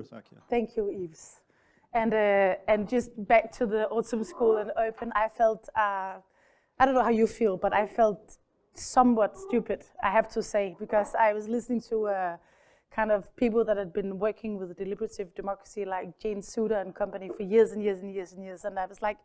Zakia. Thank you, Yves. And just back to the autumn school and open, I felt, I don't know how you feel, but I felt somewhat stupid, I have to say, because I was listening to kind of people that had been working with deliberative democracy, like Jane Suter and company for years and years and years and years, and I was like,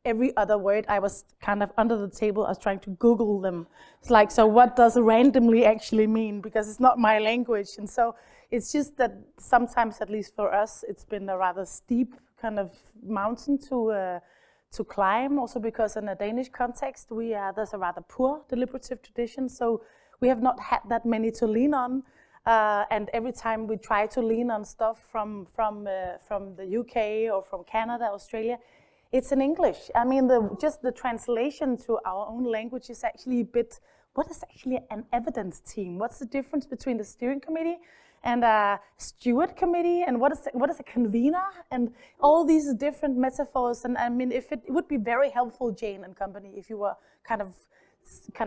every other word I was kind of under the table, I was trying to Google them. It's like, so what does randomly actually mean? Because it's not my language. And so it's just that sometimes, at least for us, it's been a rather steep kind of mountain to climb, also because in a Danish context, there's a rather poor deliberative tradition. So we have not had that many to lean on. And every time we try to lean on stuff from the UK or from Canada, Australia, it's in English. I mean, just the translation to our own language is actually a bit, what is actually an evidence team? What's the difference between the steering committee and a steward committee? And what is a convener? And all these different metaphors. And I mean, it would be very helpful, Jane and company, if you were kind of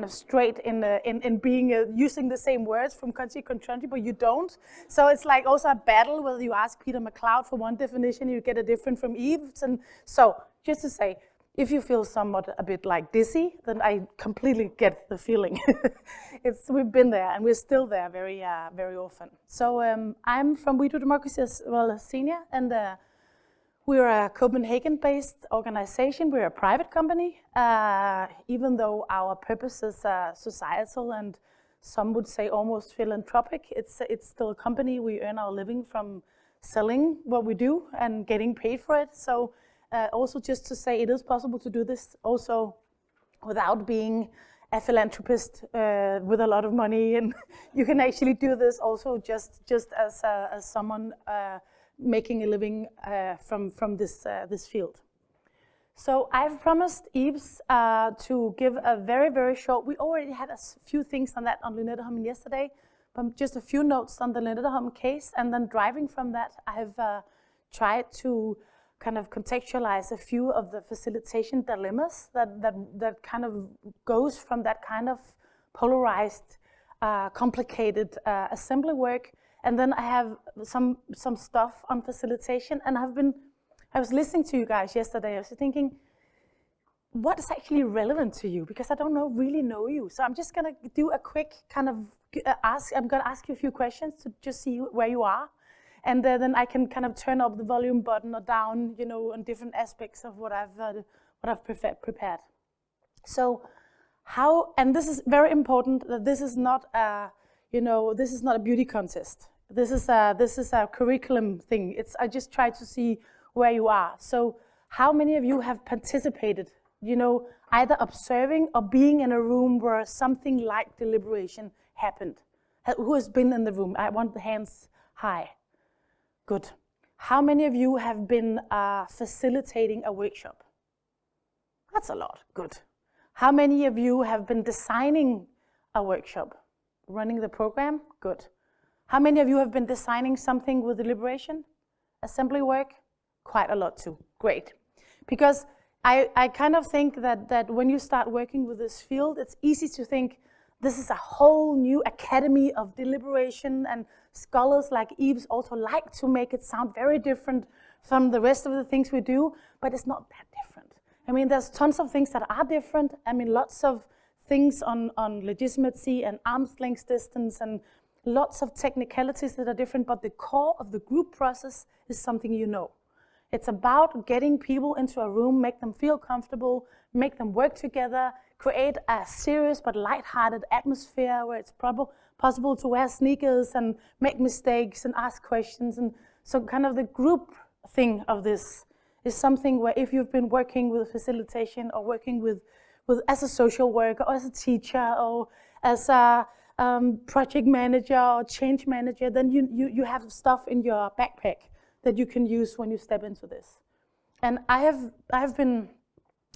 straight in being using the same words from country to country, but you don't. So it's like also a battle whether you ask Peter MacLeod for one definition, you get a different from Yves. And so just to say, if you feel somewhat a bit like dizzy, then I completely get the feeling. We've been there and we're still there very often. So I'm from We Do Democracy as well as Senior, and we're a Copenhagen-based organization. We're a private company, even though our purpose is societal and some would say almost philanthropic. It's still a company. We earn our living from selling what we do and getting paid for it. So also just to say it is possible to do this also without being a philanthropist with a lot of money, and you can actually do this also just as someone making a living from this field. So I've promised Yves to give a very, very short, we already had a few things on that on Lynetteholm yesterday, but just a few notes on the Lynetteholm case, and then driving from that, I have tried to kind of contextualize a few of the facilitation dilemmas that kind of goes from that kind of polarized, complicated assembly work. And then I have some stuff on facilitation, and I was listening to you guys yesterday. I was thinking, what is actually relevant to you? Because I don't really know you. So I'm just gonna do a quick kind of I'm gonna ask you a few questions to just see where you are, and then I can kind of turn up the volume button or down, on different aspects of what I've prepared. So and this is very important, that this is not this is not a beauty contest. This is a curriculum thing. I just try to see where you are. So how many of you have participated, either observing or being in a room where something like deliberation happened? Who has been in the room? I want the hands high. Good. How many of you have been facilitating a workshop? That's a lot. Good. How many of you have been designing a workshop? Running the program? Good. How many of you have been designing something with deliberation? Assembly work? Quite a lot too. Great. Because I kind of think that when you start working with this field, it's easy to think this is a whole new academy of deliberation, and scholars like Yves also like to make it sound very different from the rest of the things we do, but it's not that different. I mean, there's tons of things that are different. I mean, lots of things on legitimacy and arm's length distance and lots of technicalities that are different, but the core of the group process is something you know. It's about getting people into a room, make them feel comfortable, make them work together, create a serious but lighthearted atmosphere where it's possible to wear sneakers and make mistakes and ask questions. And so kind of the group thing of this is something where if you've been working with facilitation or working with as a social worker or as a teacher or as a project manager or change manager, then you have stuff in your backpack that you can use when you step into this. And I've been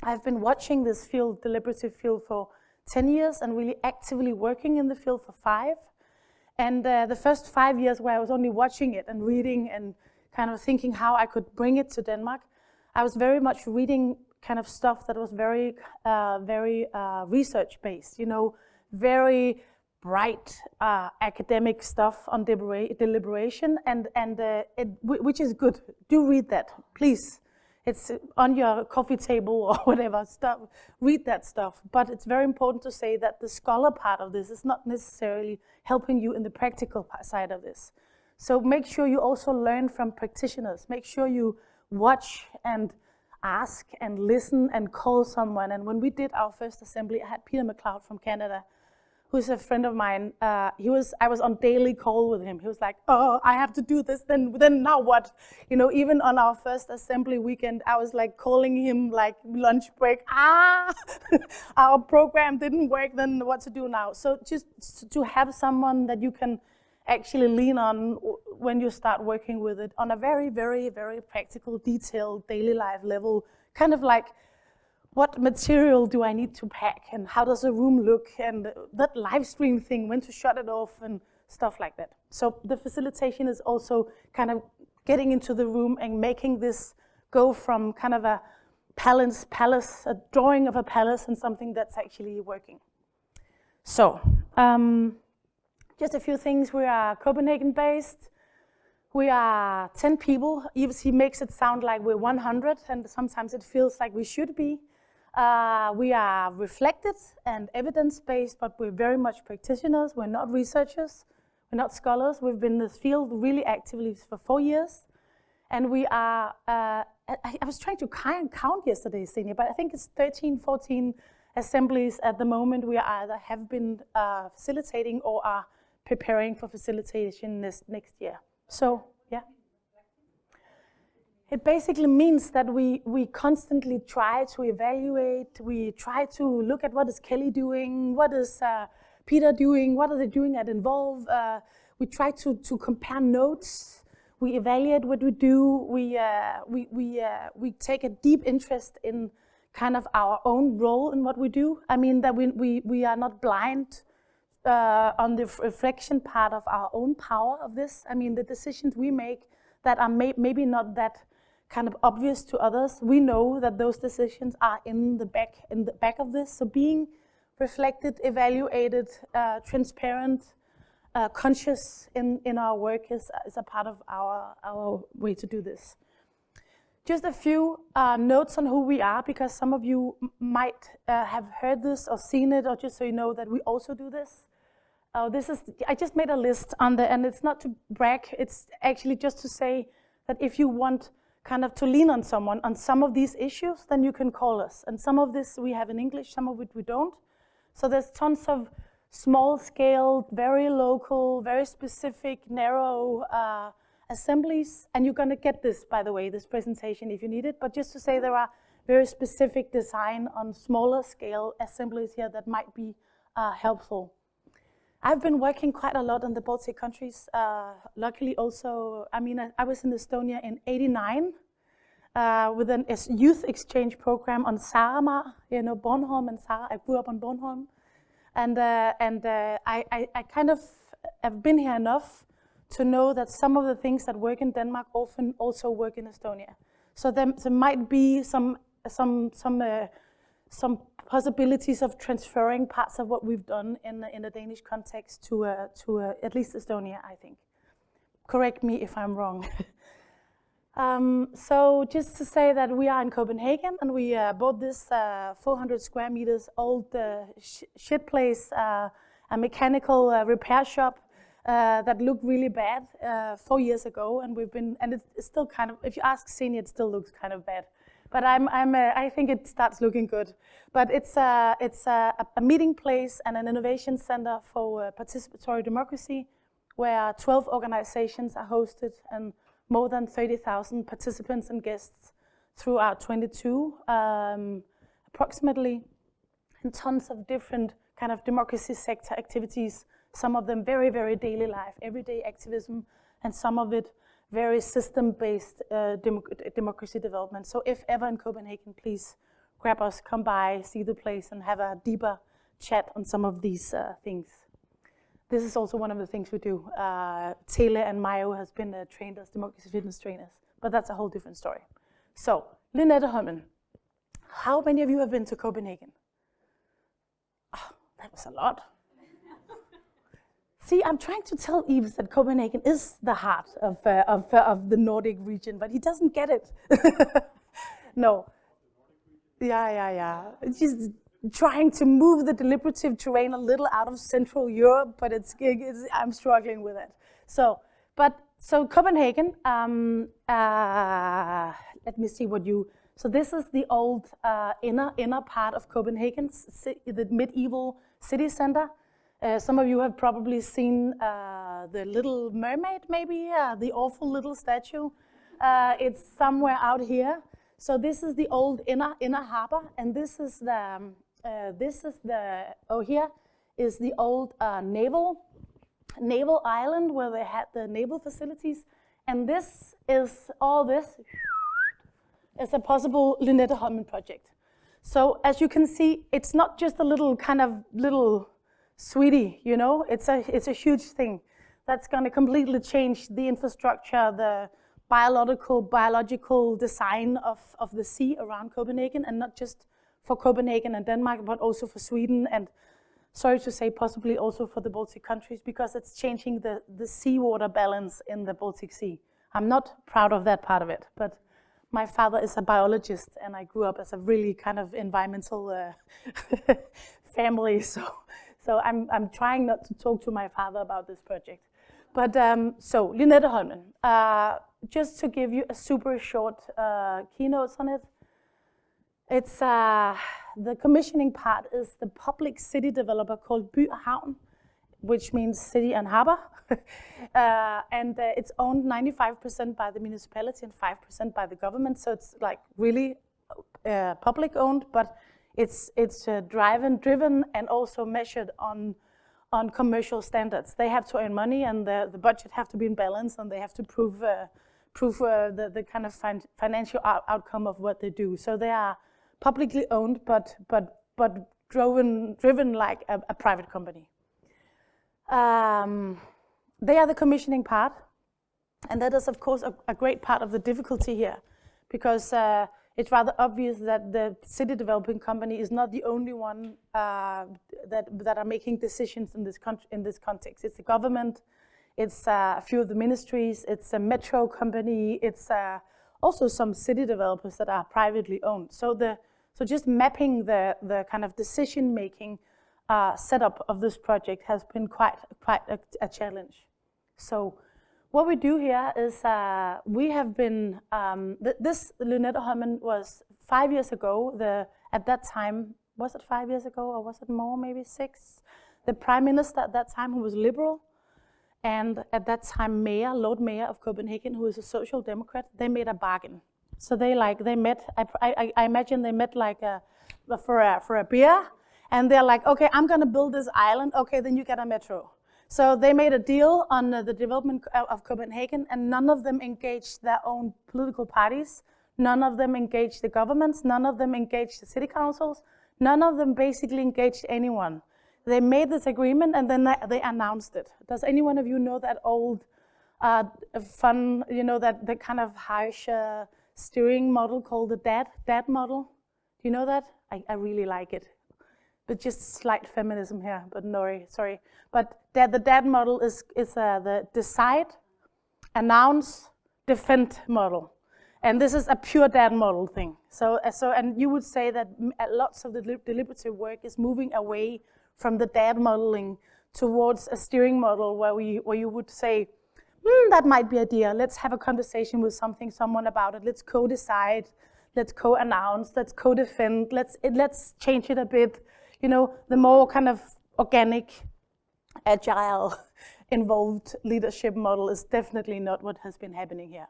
watching this field, deliberative field, for 10 years and really actively working in the field for 5. And the first 5 years where I was only watching it and reading and kind of thinking how I could bring it to Denmark, I was very much reading kind of stuff that was very research-based, very bright academic stuff on deliberation, which is good. Do read that, please. It's on your coffee table or whatever stuff. Read that stuff. But it's very important to say that the scholar part of this is not necessarily helping you in the practical side of this. So make sure you also learn from practitioners. Make sure you watch and ask and listen and call someone. And when we did our first assembly, I had Peter McLeod from Canada, who's a friend of mine. I was on daily call with him. He was like, oh, I have to do this, then now what? You know, even on our first assembly weekend, I was like calling him like lunch break. Our program didn't work, then what to do now? So just to have someone that you can actually lean on when you start working with it on a very, very, very practical, detailed, daily life level, kind of like, what material do I need to pack, and how does a room look, and that live stream thing, when to shut it off, and stuff like that. So the facilitation is also kind of getting into the room and making this go from kind of a palace, a drawing of a palace, and something that's actually working. So, just a few things. We are Copenhagen-based. We are 10 people. He makes it sound like we're 100, and sometimes it feels like we should be. We are reflected and evidence-based, but we're very much practitioners. We're not researchers. We're not scholars. We've been in this field really actively for 4 years. And we are, I was trying to count yesterday, Senior, but I think it's 13, 14 assemblies at the moment. We either have been facilitating or are preparing for facilitation next year. So, yeah. It basically means that we constantly try to evaluate, we try to look at what is Kelly doing, what is Peter doing, what are they doing at Involve. We try to compare notes, we evaluate what we do, we take a deep interest in kind of our own role in what we do. I mean that we are not blind on the reflection part of our own power of this. I mean the decisions we make that are maybe not that kind of obvious to others, we know that those decisions are in the back of this. So being reflected, evaluated, transparent, conscious in our work is a part of our way to do this. Just a few notes on who we are, because some of you might have heard this or seen it, or just so you know that we also do this. I just made a list on the, and it's not to brag, it's actually just to say that if you want kind of to lean on someone on some of these issues, then you can call us. And some of this we have in English, some of it we don't. So there's tons of small scale, very local, very specific, narrow assemblies. And you're going to get this, by the way, this presentation if you need it. But just to say there are very specific design on smaller scale assemblies here that might be helpful. I've been working quite a lot in the Baltic countries. Luckily also, I mean, I was in Estonia in '89 with a youth exchange program on Saaremaa, you know, Bornholm and Saaremaa. I grew up on Bornholm. And I kind of have been here enough to know that some of the things that work in Denmark often also work in Estonia. So there might be some possibilities of transferring parts of what we've done in a Danish context to at least Estonia, I think. Correct me if I'm wrong. So just to say that we are in Copenhagen, and we bought this 400 square meters old shit place, a mechanical repair shop that looked really bad 4 years ago, and it's still kind of, if you ask Senior, it still looks kind of bad. But I think it starts looking good. But it's a meeting place and an innovation center for participatory democracy, where 12 organizations are hosted and more than 30,000 participants and guests throughout 22, approximately, and tons of different kind of democracy sector activities. Some of them very, very daily life, everyday activism, and some of it very system-based democracy development. So if ever in Copenhagen, please grab us, come by, see the place, and have a deeper chat on some of these things. This is also one of the things we do. Tele and Mayo has been trained as democracy fitness trainers, but that's a whole different story. So, Lynetteholm, how many of you have been to Copenhagen? Oh, that was a lot. See, I'm trying to tell Yves that Copenhagen is the heart of the Nordic region, but he doesn't get it. No. Yeah. It's just trying to move the deliberative terrain a little out of Central Europe, but I'm struggling with it. So Copenhagen, let me see what you, so this is the old inner part of Copenhagen, the medieval city center. Some of you have probably seen the Little Mermaid, maybe, the awful little statue. It's somewhere out here. So this is the old inner harbor, and this is the here is the old naval island where they had the naval facilities, and this is is a possible Lynetteholm project. So as you can see, it's not just a little sweetie, you know, it's a huge thing that's going to completely change the infrastructure, the biological design of the sea around Copenhagen, and not just for Copenhagen and Denmark, but also for Sweden, and sorry to say, possibly also for the Baltic countries, because it's changing the seawater balance in the Baltic Sea. I'm not proud of that part of it, but my father is a biologist, and I grew up as a really kind of environmental family, so I'm trying not to talk to my father about this project. But so Lynetteholm, just to give you a super short keynote on it. It's the commissioning part is the public city developer called By og Havn, which means city and harbor, and it's owned 95% by the municipality and 5% by the government. So it's like really public owned, but it's driven and also measured on commercial standards. They have to earn money, and the budget have to be in balance, and they have to prove the kind of financial outcome of what they do. So they are publicly owned, but driven like a private company. They are the commissioning part, and that is of course a great part of the difficulty here, because it's rather obvious that the city developing company is not the only one that are making decisions in this context. It's the government, it's a few of the ministries, it's a metro company, it's also some city developers that are privately owned. So just mapping the kind of decision making setup of this project has been quite a challenge. So what we do here is we have been, this Lynetteholm was 5 years ago. At that time, was it 5 years ago or was it more, maybe 6? The prime minister at that time, who was liberal, and at that time Lord Mayor of Copenhagen, who is a social democrat, they made a bargain. So they met, I imagine they met like for a beer, and they're like, okay, I'm gonna build this island, okay, then you get a metro. So they made a deal on the development of Copenhagen, and none of them engaged their own political parties, none of them engaged the governments, none of them engaged the city councils, none of them basically engaged anyone. They made this agreement, and then they announced it. Does any one of you know that old fun, you know, that the kind of harsh steering model called the dad model? Do you know that? I really like it. But just slight feminism here, but no, sorry. But the dad model is the decide, announce, defend model. And this is a pure dad model thing. So and you would say that lots of the deliberative work is moving away from the dad modeling towards a steering model where you would say, that might be an idea. Let's have a conversation with someone about it. Let's co-decide. Let's co-announce. Let's co-defend. Let's change it a bit. You know, the more kind of organic, agile, involved leadership model is definitely not what has been happening here.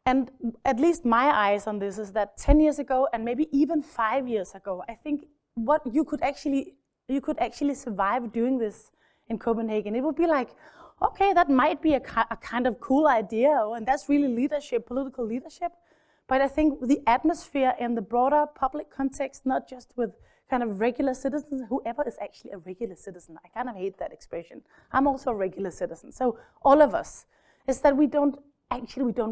And at least my eyes on this is that 10 years ago, and maybe even 5 years ago, I think what you could actually survive doing this in Copenhagen. It would be like, okay, that might be a kind of cool idea, and that's really leadership, political leadership. But I think the atmosphere in the broader public context, not just with kind of regular citizens, whoever is actually a regular citizen, I kind of hate that expression. I'm also a regular citizen. So all of us, is that we don't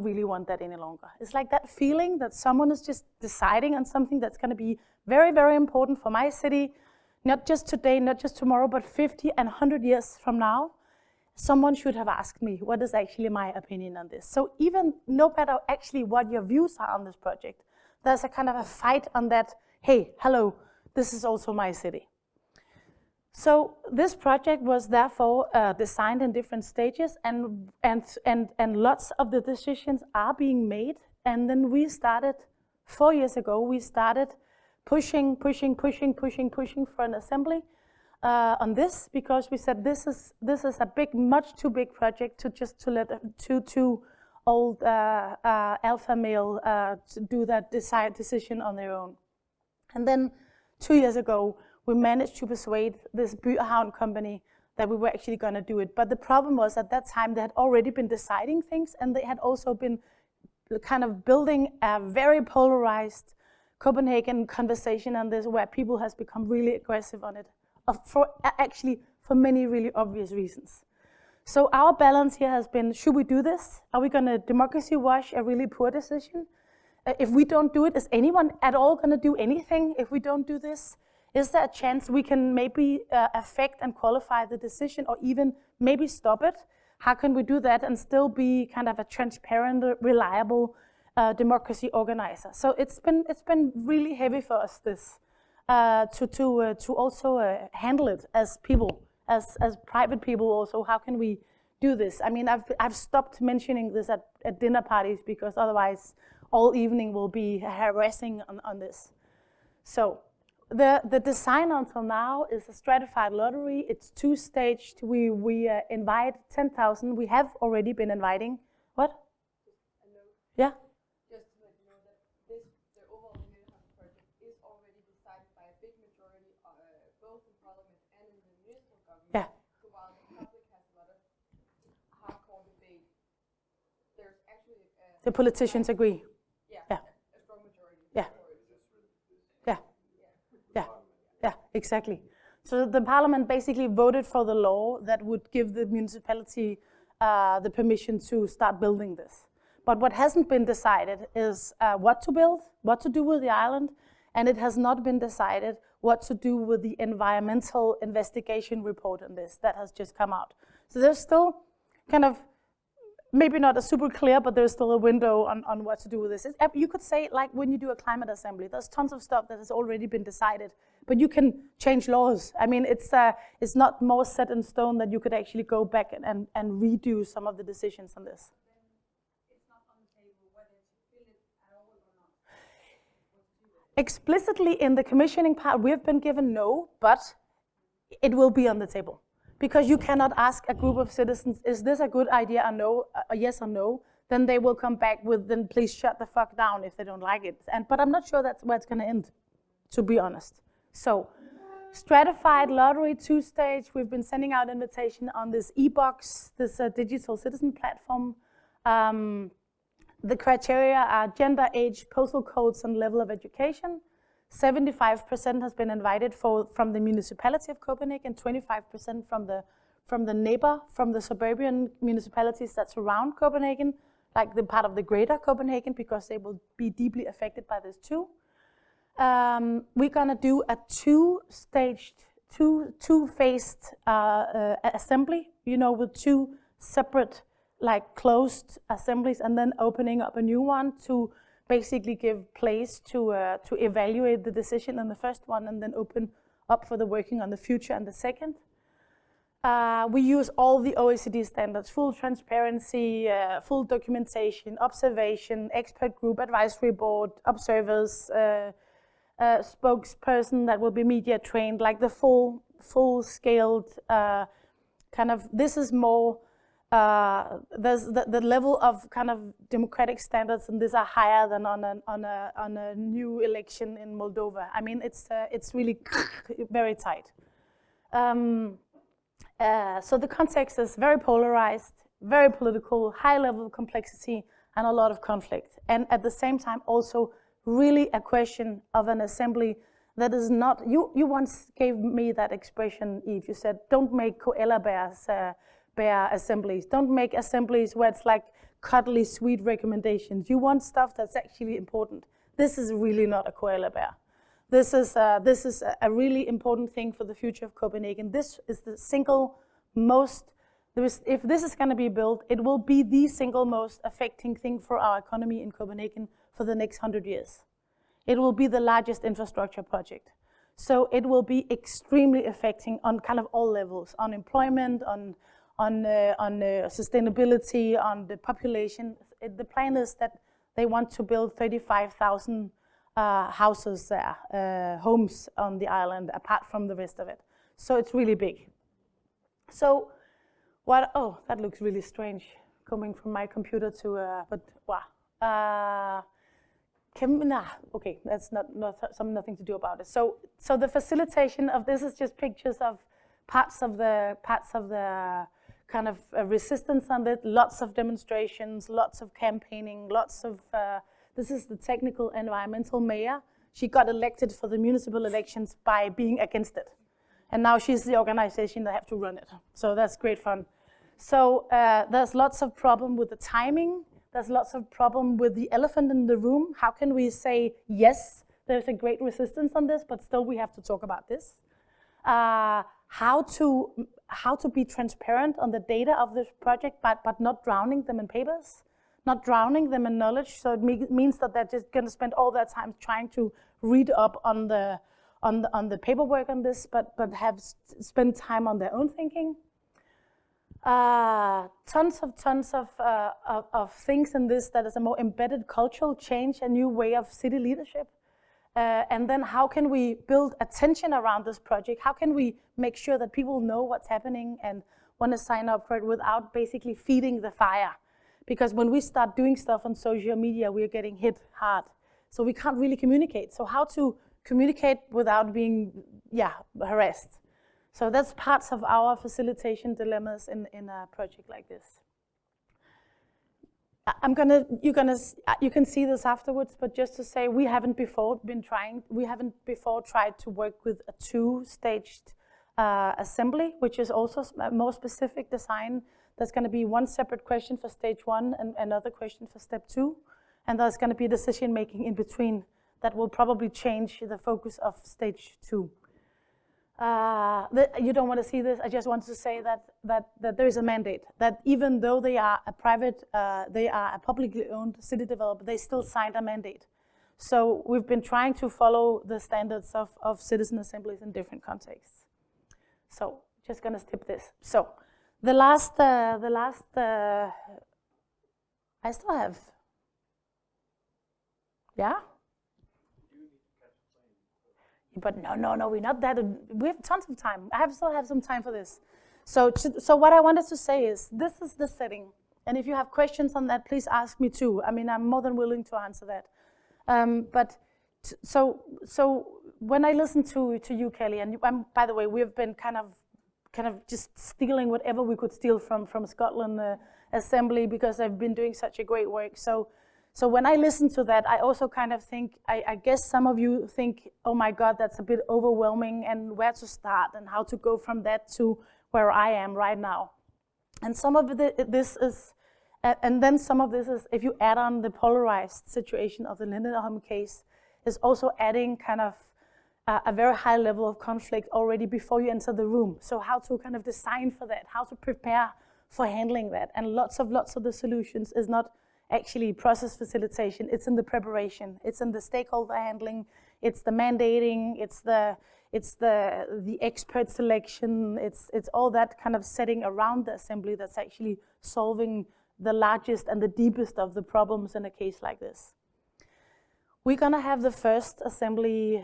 really want that any longer. It's like that feeling that someone is just deciding on something that's going to be very, very important for my city, not just today, not just tomorrow, but 50 and 100 years from now. someone should have asked me, what is actually my opinion on this? So even no matter actually what your views are on this project, there's a kind of a fight on that, hey, hello, this is also my city. So this project was therefore designed in different stages, and lots of the decisions are being made. And then we started, 4 years ago, we started pushing for an assembly on this, because we said this is a big, much too big project to just to let two old alpha male to do that decision on their own. And then 2 years ago, we managed to persuade this Byhavn company that we were actually going to do it. But the problem was, at that time, they had already been deciding things, and they had also been kind of building a very polarized Copenhagen conversation on this, where people has become really aggressive on it, for many really obvious reasons. So our balance here has been, should we do this? Are we going to democracy wash a really poor decision? If we don't do it, is anyone at all going to do anything if we don't do this? Is there a chance we can maybe affect and qualify the decision, or even maybe stop it? How can we do that and still be kind of a transparent, reliable democracy organizer? So it's been really heavy for us, this to also handle it as people, as private people also. How can we do this? I mean, I've stopped mentioning this at dinner parties, because otherwise all evening will be harassing on this. So the design until now is a stratified lottery. It's two-staged. We invite 10,000. We have already been inviting. What? Yeah. Just to let you know that the overall Lynetteholm project is already decided by a big majority, both in Parliament and in the municipal government. Yeah. So while the public has a lot of hardcore debate, there's actually The politicians agree. a strong majority. Yeah. Yeah, exactly. So the Parliament basically voted for the law that would give the municipality the permission to start building this. But what hasn't been decided is what to build, what to do with the island, and it has not been decided what to do with the environmental investigation report on this that has just come out. So there's still kind of, maybe not a super clear, but there's still a window on what to do with this. You could say, like when you do a climate assembly, there's tons of stuff that has already been decided, but you can change laws. I mean, it's not more set in stone that you could actually go back and redo some of the decisions on this. It's not on the table whether to fill it at all or not. Explicitly in the commissioning part, we have been given no, but it will be on the table. Because you cannot ask a group of citizens, is this a good idea or no, a yes or no? Then they will come back with, then please shut the fuck down if they don't like it. But I'm not sure that's where it's going to end, to be honest. So, stratified lottery, two-stage. We've been sending out invitation on this e-box, this digital citizen platform. The criteria are gender, age, postal codes, and level of education. 75% has been invited from the municipality of Copenhagen, 25% from the neighbor, from the suburban municipalities that surround Copenhagen, like the part of the greater Copenhagen, because they will be deeply affected by this too. We're gonna do a two-staged, two-phased assembly, with two separate, like closed assemblies, and then opening up a new one to basically give place to evaluate the decision in the first one, and then open up for the working on the future and the second. We use all the OECD standards: full transparency, full documentation, observation, expert group, advisory board, observers, spokesperson that will be media trained, like the full-scaled kind of. This is more. There's the level of kind of democratic standards, and these are higher than on a new election in Moldova. I mean, it's really very tight. So the context is very polarized, very political, high level of complexity, and a lot of conflict. And at the same time, also really a question of an assembly that is not. You once gave me that expression, Eve. You said, "Don't make koala bear assemblies. Don't make assemblies where it's like cuddly, sweet recommendations. You want stuff that's actually important." This is really not a koala bear. This is a really important thing for the future of Copenhagen. This is the single most if this is going to be built, it will be the single most affecting thing for our economy in Copenhagen for the next 100 years. It will be the largest infrastructure project. So it will be extremely affecting on kind of all levels, on employment, on sustainability, on the population. The plan is that they want to build 35,000 houses there, homes on the island, apart from the rest of it. So it's really big. So oh, that looks really strange, coming from my computer to, but wow. Okay, that's nothing to do about it. So the facilitation of this is just pictures of parts of the kind of resistance on it. Lots of demonstrations, lots of campaigning, lots of. This is the technical environmental mayor. She got elected for the municipal elections by being against it, and now she's the organization that have to run it. So that's great fun. So there's lots of problem with the timing. There's lots of problem with the elephant in the room. How can we say, yes, there's a great resistance on this, but still we have to talk about this? How to be transparent on the data of this project, but not drowning them in papers, not drowning them in knowledge. So it means that they're just going to spend all their time trying to read up on the paperwork on this, but have spent time on their own thinking. Tons of things in this that is a more embedded cultural change, a new way of city leadership. And then how can we build attention around this project? How can we make sure that people know what's happening and want to sign up for it without basically feeding the fire? Because when we start doing stuff on social media, we're getting hit hard. So we can't really communicate. So how to communicate without being, harassed? So that's parts of our facilitation dilemmas in a project like this. You can see this afterwards, but just to say, we haven't before tried to work with a two-staged assembly, which is also a more specific design. There's going to be one separate question for stage 1 and another question for step 2, and there's going to be decision making in between that will probably change the focus of stage 2. You don't want to see this. I just want to say that there is a mandate, that even though they are a publicly owned city developer, they still signed a mandate. So we've been trying to follow the standards of citizen assemblies in different contexts. So just gonna skip this. So the last I still have, yeah? But no, we're not that. We have tons of time. Still have some time for this. So what I wanted to say is, this is the setting. And if you have questions on that, please ask me too. I mean, I'm more than willing to answer that. So when I listen to you, Kelly, and by the way, we have been kind of just stealing whatever we could steal from Scotland Assembly, because they've been doing such a great work. So when I listen to that, I also kind of think, I guess some of you think, oh my God, that's a bit overwhelming, and where to start and how to go from that to where I am right now. And some of this is, and then some of this is, if you add on the polarized situation of the Lynetteholm case, is also adding kind of a very high level of conflict already before you enter the room. So how to kind of design for that, how to prepare for handling that. And lots of the solutions is not actually process facilitation, it's in the preparation, it's in the stakeholder handling, it's the mandating, it's the expert selection, it's all that kind of setting around the assembly that's actually solving the largest and the deepest of the problems in a case like this. We're gonna have the first assembly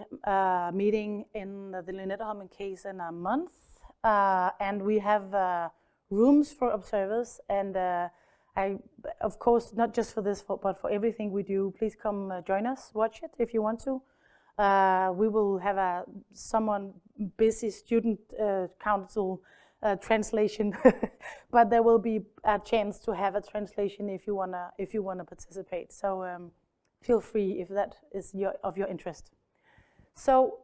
meeting in the Lynetteholm case in a month, and we have rooms for observers, and of course, not just for this, but for everything we do, please come join us, watch it if you want to. We will have someone busy student council translation, but there will be a chance to have a translation if you wanna participate. So feel free if that is of your interest. So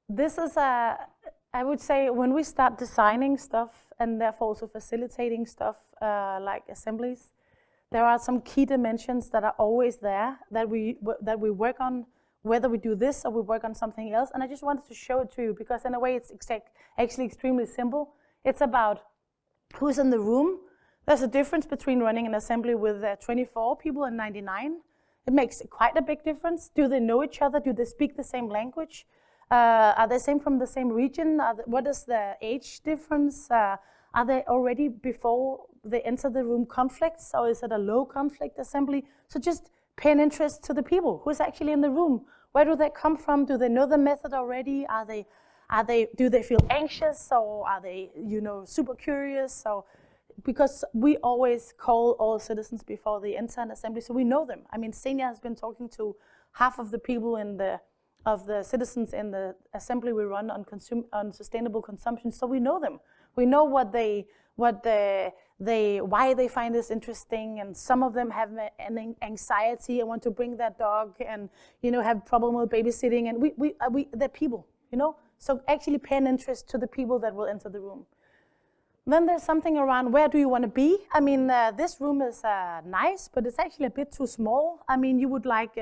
this is I would say, when we start designing stuff and therefore also facilitating stuff like assemblies, there are some key dimensions that are always there that we work on, whether we do this or we work on something else. And I just wanted to show it to you because in a way it's actually extremely simple. It's about who's in the room. There's a difference between running an assembly with 24 people and 99. It makes quite a big difference. Do they know each other? Do they speak the same language? Are they from the same region? What is the age difference? Are they already, before they enter the room, conflicts, or is it a low conflict assembly? So just pay an interest to the people who's actually in the room. Where do they come from? Do they know the method already? Do they feel anxious, or are they, super curious? So, because we always call all citizens before they enter an assembly, so we know them. I mean, Senia has been talking to half of the people of the citizens in the assembly we run on sustainable consumption, so we know them. We know why they find this interesting, and some of them have an anxiety and want to bring their dog, and have problem with babysitting, and they're people, So actually pay an interest to the people that will enter the room. Then there's something around where do you want to be? I mean, this room is nice, but it's actually a bit too small. I mean, you would like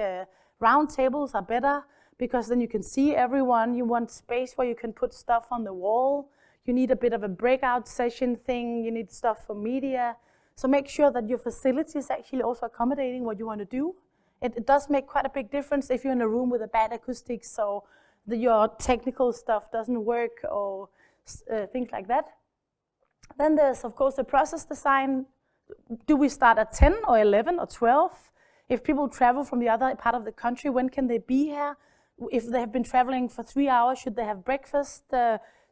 round tables are better because then you can see everyone. You want space where you can put stuff on the wall. You need a bit of a breakout session thing. You need stuff for media. So make sure that your facility is actually also accommodating what you want to do. It does make quite a big difference if you're in a room with a bad acoustics, so your technical stuff doesn't work, or things like that. Then there's, of course, the process design. Do we start at 10 or 11 or 12? If people travel from the other part of the country, when can they be here? If they have been traveling for 3 hours, should they have breakfast?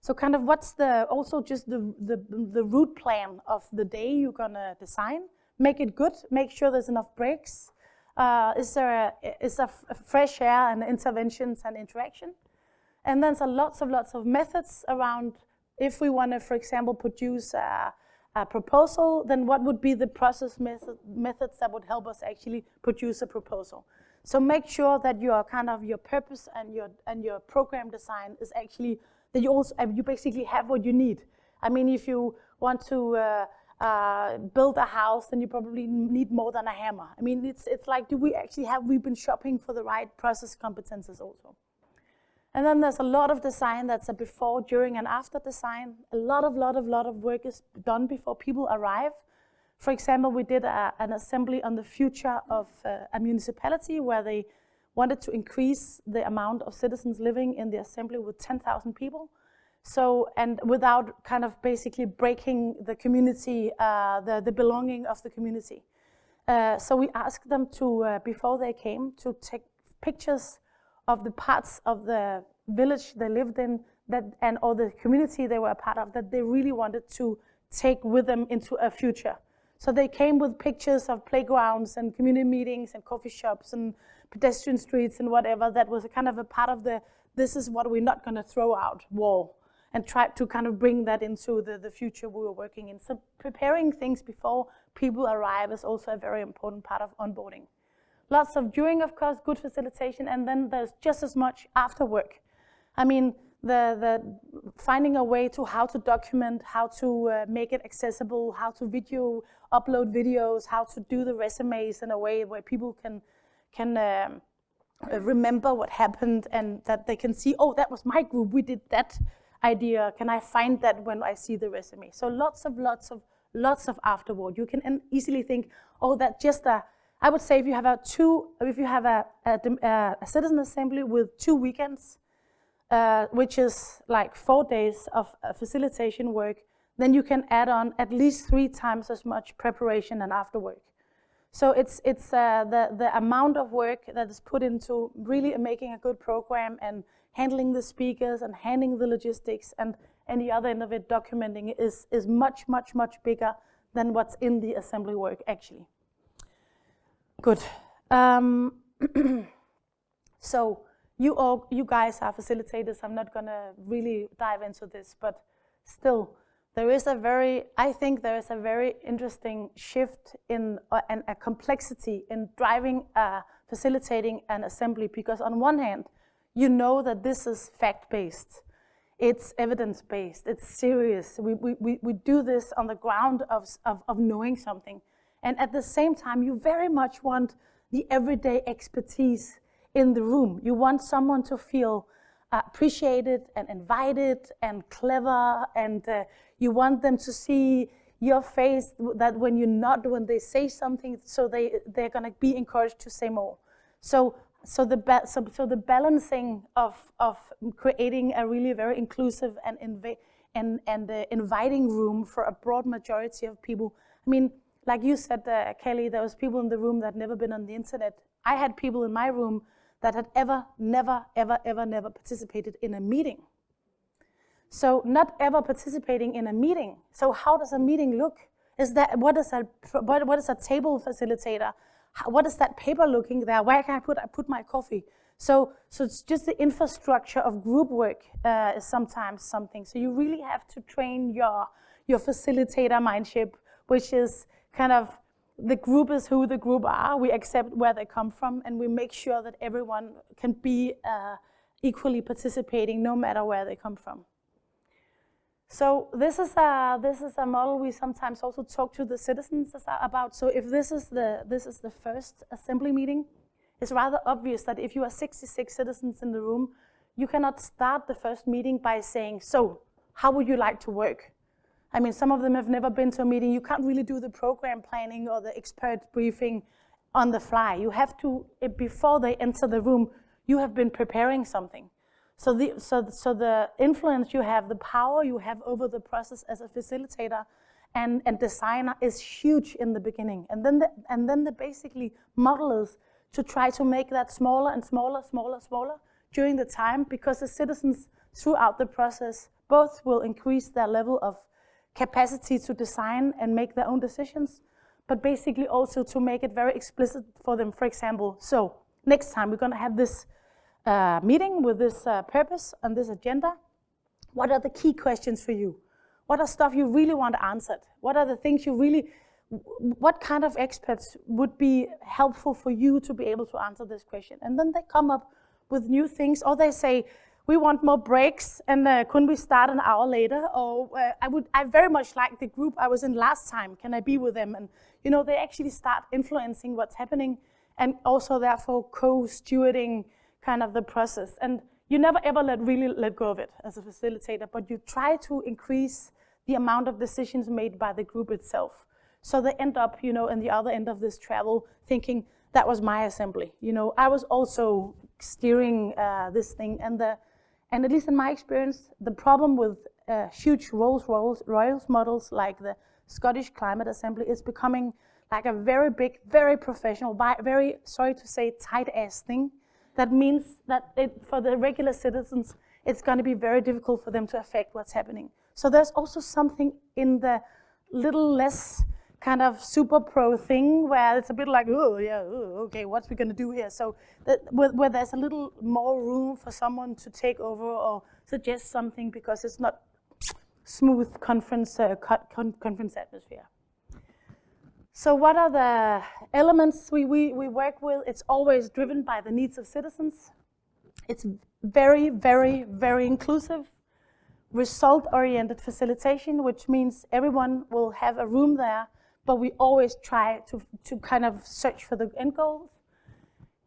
So kind of what's also just the route plan of the day you're gonna design? Make it good, make sure there's enough breaks. Is there fresh air and interventions and interaction? And then lots of methods around. If we want to, for example, produce a proposal, then what would be the process methods that would help us actually produce a proposal? So make sure that your purpose and your program design is actually that you basically have what you need. I mean, if you want to build a house, then you probably need more than a hammer. I mean, it's like, we've been shopping for the right process competences also. And then there's a lot of design that's a before, during, and after design. A lot of work is done before people arrive. For example, we did an assembly on the future of a municipality where they wanted to increase the amount of citizens living in the assembly with 10,000 people. So, and without kind of basically breaking the community, the belonging of the community. So we asked them to, before they came, to take pictures of the parts of the village they lived in or the community they were a part of that they really wanted to take with them into a future. So they came with pictures of playgrounds and community meetings and coffee shops and pedestrian streets and whatever that was a kind of a part of this is what we're not going to throw out wall, and try to kind of bring that into the future we were working in. So preparing things before people arrive is also a very important part of onboarding. Lots of during, of course, good facilitation, and then there's just as much after work. I mean, the finding a way to how to document, how to make it accessible, how to upload videos, how to do the resumes in a way where people can remember what happened, and that they can see, oh, that was my group, we did that idea. Can I find that when I see the resume? So lots of afterward. You can easily think, oh, that just I would say if you have a citizen assembly with 2 weekends, which is like 4 days of facilitation work, then you can add on at least 3 times as much preparation and after work. So it's the amount of work that is put into really making a good program and handling the speakers and handling the logistics and the other end of it, documenting it, is much bigger than what's in the assembly work actually. Good. So you guys are facilitators. I'm not gonna really dive into this, but still, I think there is a very interesting shift in and a complexity in driving, facilitating an assembly, because on one hand, you know that this is fact-based, it's evidence-based, it's serious. We do this on the ground of knowing something. And at the same time, you very much want the everyday expertise in the room. You want someone to feel appreciated and invited and clever, and you want them to see, your face, that when you nod, when they say something, so they're gonna be encouraged to say more. So the balancing of creating a really very inclusive and inviting room for a broad majority of people. I mean, like you said, Kelly, there was people in the room that had never been on the internet. I had people in my room that had never participated in a meeting. So not ever participating in a meeting. So how does a meeting look? What is a table facilitator? What is that paper looking there? Where can I put my coffee? So it's just the infrastructure of group work is sometimes something. So you really have to train your facilitator mindship, which is kind of the group is who the group are. We accept where they come from, and we make sure that everyone can be equally participating, no matter where they come from. So this is a model we sometimes also talk to the citizens about. So if this is the first assembly meeting, it's rather obvious that if you are 66 citizens in the room, you cannot start the first meeting by saying, so how would you like to work? I mean, some of them have never been to a meeting. You can't really do the program planning or the expert briefing on the fly. You have to, before they enter the room, you have been preparing something. So the influence you have, the power you have over the process as a facilitator and designer is huge in the beginning. And then the basically model is to try to make that smaller and smaller during the time, because the citizens throughout the process both will increase their level of capacity to design and make their own decisions, but basically also to make it very explicit for them. For example, so next time we're going to have this meeting with this purpose and this agenda. What are the key questions for you? What are stuff you really want answered? What are the things you really, what kind of experts would be helpful for you to be able to answer this question? And then they come up with new things, or they say, we want more breaks, and couldn't we start an hour later? Or I very much like the group I was in last time. Can I be with them? And they actually start influencing what's happening, and also therefore co-stewarding kind of the process. And you never ever really let go of it as a facilitator, but you try to increase the amount of decisions made by the group itself. So they end up, in the other end of this travel, thinking that was my assembly. I was also steering this thing, and at least in my experience, the problem with huge Rolls-Royce models like the Scottish Climate Assembly is becoming like a very big, very professional, very, sorry to say, tight-ass thing. That means that for the regular citizens, it's going to be very difficult for them to affect what's happening. So there's also something in the little less kind of super pro thing where it's a bit like, okay, what's we going to do here? So where there's a little more room for someone to take over or suggest something, because it's not smooth conference atmosphere. So what are the elements we work with? It's always driven by the needs of citizens. It's very, very, very inclusive. Result-oriented facilitation, which means everyone will have a room there, but we always try to kind of search for the end goals.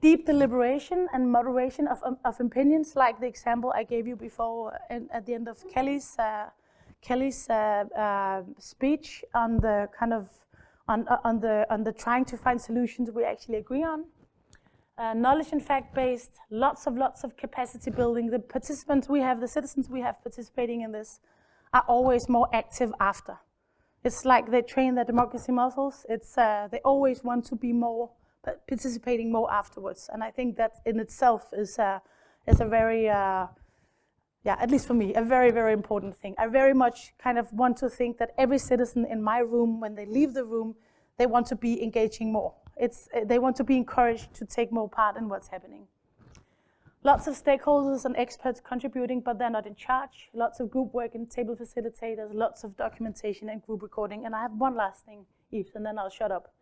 Deep deliberation and moderation of opinions, like the example I gave you before at the end of Kelly's speech on the kind of on the trying to find solutions we actually agree on. Knowledge and fact-based, lots of capacity building. The participants we have, the citizens we have participating in this, are always more active after. It's like they train their democracy muscles. It's they always want to be more participating more afterwards, and I think that in itself is a very at least for me, a very, very important thing. I very much kind of want to think that every citizen in my room, when they leave the room, they want to be engaging more. They want to be encouraged to take more part in what's happening. Lots of stakeholders and experts contributing, but they're not in charge. Lots of group work and table facilitators, lots of documentation and group recording. And I have one last thing, Yves, and then I'll shut up.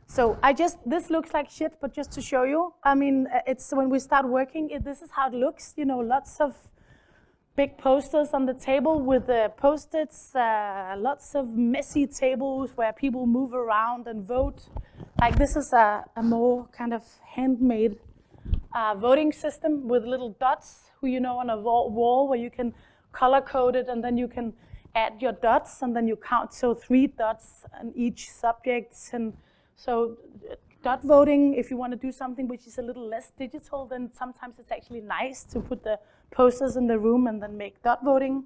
So this looks like shit, but just to show you, I mean, it's when we start working, this is how it looks. Lots of big posters on the table with Post-its, lots of messy tables where people move around and vote. Like this is a more kind of handmade voting system with little dots, on a wall where you can color code it, and then you can add your dots, and then you count, so 3 dots on each subject. And so dot voting, if you want to do something which is a little less digital, then sometimes it's actually nice to put the posters in the room and then make dot voting.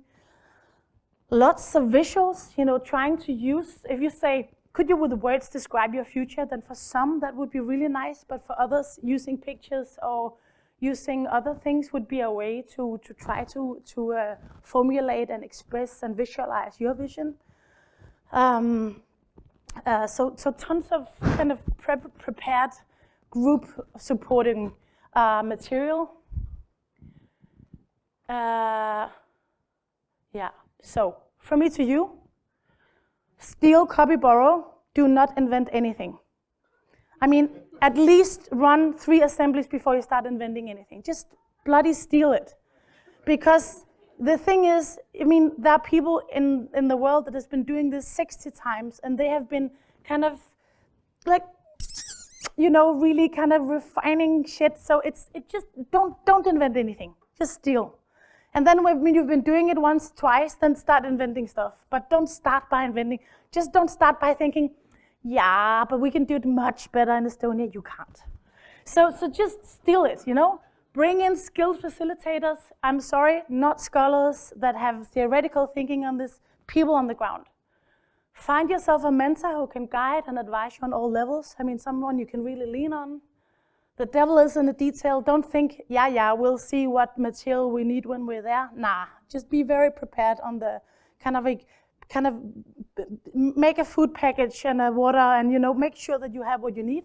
Lots of visuals, trying to use, if you say, could you with words describe your future, then for some that would be really nice, but for others, using pictures or using other things would be a way to try to formulate and express and visualize your vision. So tons of kind of prepared group supporting material. So from me to you, steal, copy, borrow, do not invent anything. I mean, at least run 3 assemblies before you start inventing anything. Just bloody steal it. Because the thing is, I mean, there are people in the world that has been doing this 60 times, and they have been kind of like, really kind of refining shit. So it just, don't invent anything. Just steal. And then when you've been doing it once, twice, then start inventing stuff. But don't start by inventing. Just don't start by thinking, yeah, but we can do it much better in Estonia. You can't. So just steal it, Bring in skilled facilitators. I'm sorry, not scholars that have theoretical thinking on this, people on the ground. Find yourself a mentor who can guide and advise you on all levels. I mean, someone you can really lean on. The devil is in the detail. Don't think, we'll see what material we need when we're there. Nah, just be very prepared on the kind of make a food package and a water, and make sure that you have what you need.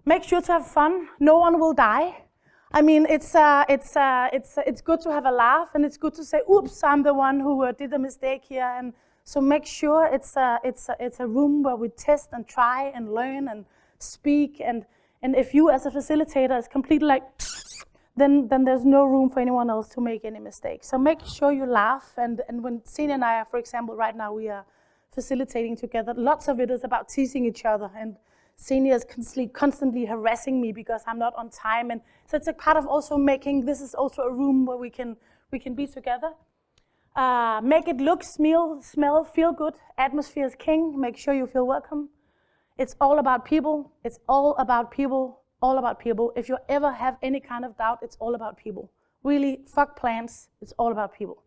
Make sure to have fun. No one will die. I mean, it's good to have a laugh, and it's good to say, "Oops, I'm the one who did a mistake here." And so make sure it's a room where we test and try and learn and speak. And if you as a facilitator is completely like, then there's no room for anyone else to make any mistakes. So make sure you laugh. And when Signe and I are, for example, right now we are facilitating together, lots of it is about teasing each other. And Signe is constantly harassing me because I'm not on time. And so it's a part of also making, this is also a room where we can be together. Make it look, smell, feel good. Atmosphere is king. Make sure you feel welcome. It's all about people. It's all about people. All about people. If you ever have any kind of doubt, it's all about people. Really, fuck plans. It's all about people.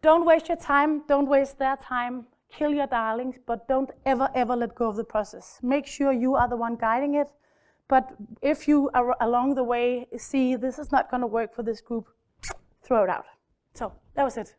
Don't waste your time. Don't waste their time. Kill your darlings, but don't ever, ever let go of the process. Make sure you are the one guiding it. But if you are along the way see this is not going to work for this group, throw it out. So that was it.